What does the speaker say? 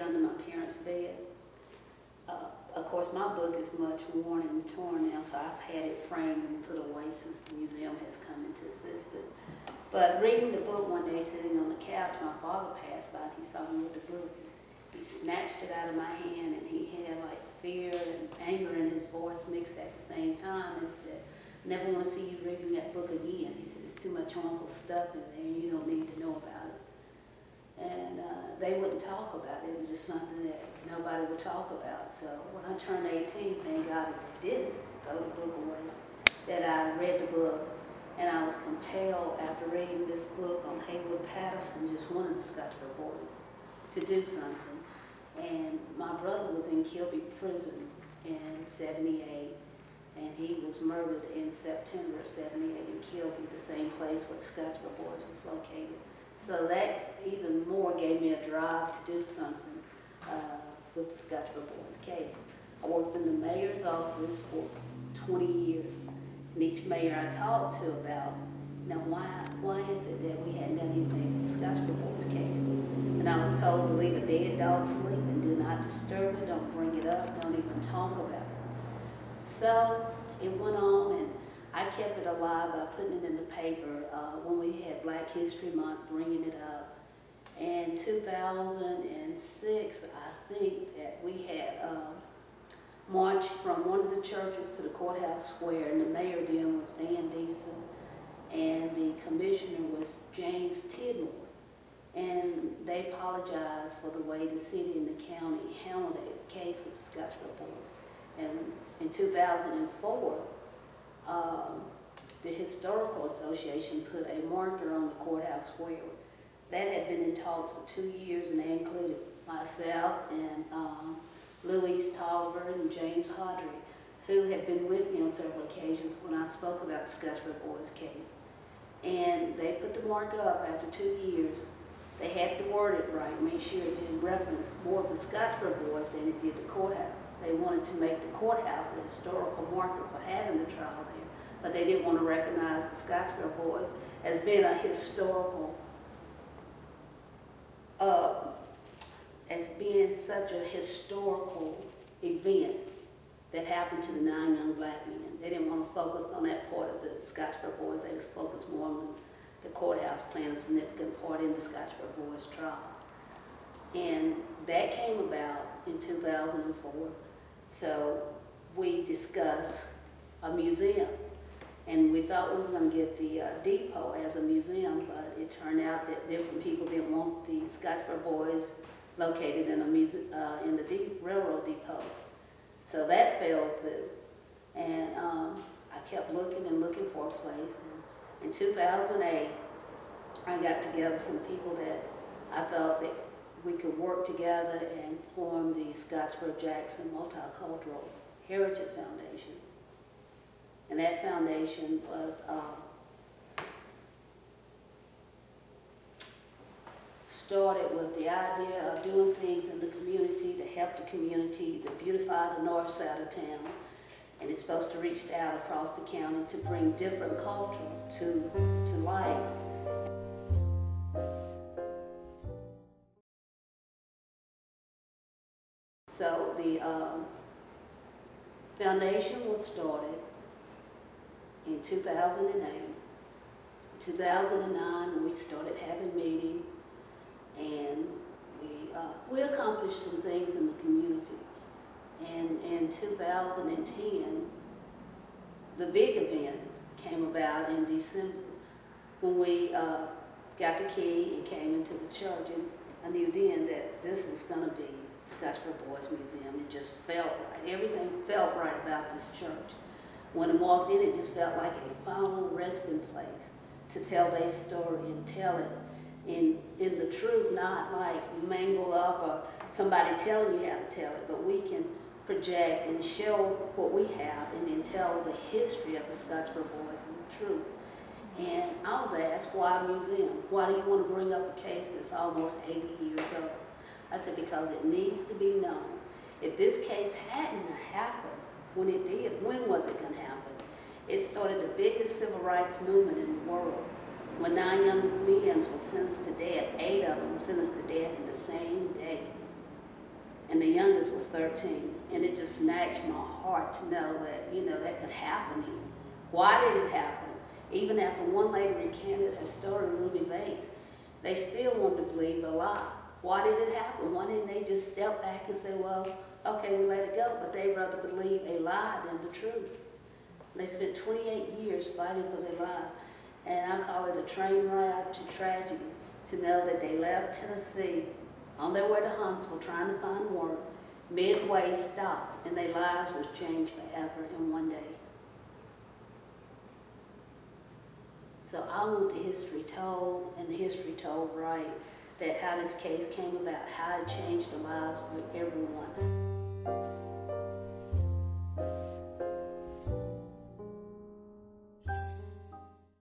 under my parents' bed. Of course, my book is much worn and torn now, so I've had it framed and put away since the museum has come into existence. But reading the book one day, sitting on the couch, my father passed by and he saw me with the book. He snatched it out of my hand and he had like fear and anger in his voice mixed at the same time and said, "Never want to see you reading that book again." He said, "There's too much harmful stuff in there and you don't need to know about it." And they wouldn't talk about it. It was just something that nobody would talk about. So when I turned 18, thank God that they didn't throw the book away, that I read the book. And I was compelled, after reading this book on Haywood Patterson, just one of the Scottsboro boys, to do something. And my brother was in Kilby Prison in '78, and he was murdered in September of '78 in Kilby, the same place where the Scottsboro boys was located. So that even more gave me a drive to do something with the Scottsboro boys case. I worked in the mayor's office for 20 years. And each mayor I talked to about, why is it that we hadn't done anything with the Scottsboro boys case? And I was told to leave a dead dog sleep and do not disturb it, don't bring it up, don't even talk about it. So it went on, and I kept it alive by putting it in the paper when we had Black History Month, bringing it up. And 2006, I think that we had marched from one of the churches to the courthouse square, and the mayor then was Dan Deason, and the commissioner was James Tidmore. And they apologized for the way the city and the county handled the case with the Scottsboro boys. And in 2004, the Historical Association put a marker on the courthouse square. That had been in talks for 2 years, and they included myself and Louise Tolliver and James Hodry, who had been with me on several occasions when I spoke about the Scottsboro boys case. And they put the mark up after 2 years. They had to word it right, make sure it did reference more of the Scottsboro boys than it did the courthouse. They wanted to make the courthouse a historical marker for having the trial there, but they didn't want to recognize the Scottsboro boys as being a historical, as being such a historical event that happened to the 9 young black men. They didn't want to focus on that part of the Scottsboro boys. They was focused more on the courthouse playing a significant part in the Scottsboro boys trial. And that came about in 2004. So we discussed a museum. And we thought we was going to get the depot as a museum, but it turned out that different people didn't want the Scottsboro boys located in the railroad depot. So that fell through. And I kept looking and looking for a place. And in 2008, I got together some people that I thought that we could work together and form the Scottsboro Jackson Multicultural Heritage Foundation. And that foundation was started with the idea of doing things in the community to help the community, to beautify the north side of town. And it's supposed to reach out across the county to bring different culture to life. So the foundation was started in 2008. In 2009, we started having meetings, and we accomplished some things in the community. And in 2010, the big event came about in December when we got the key and came into the church. And I knew then that this was going to be Scottsboro Boys Museum. It just felt right. Everything felt right about this church. When I walked in, it just felt like a final resting place to tell their story and tell it in the truth, not like mangled up or somebody telling you how to tell it, but we can project and show what we have and then tell the history of the Scottsboro boys and the truth. And I was asked, why a museum? Why do you want to bring up a case that's almost 80 years old? I said, because it needs to be known. If this case hadn't happened when it did, when was it going to happen? It started the biggest civil rights movement in the world. When 9 young men were sentenced to death, 8 of them sentenced to death in the same day. and the youngest was 13. And it just snatched my heart to know that, that could happen here. Why did it happen? Even after one lady recanted her story, Ruby Bates, they still wanted to believe the lie. Why did it happen? Why didn't they just step back and say, well, okay, we let it go? But they'd rather believe a lie than the truth. They spent 28 years fighting for their life. And I call it a train ride to tragedy, to know that they left Tennessee on their way to Huntsville trying to find work, midway stopped, and their lives was changed forever in one day. So I want the history told, and the history told right, that how this case came about, how it changed the lives of everyone.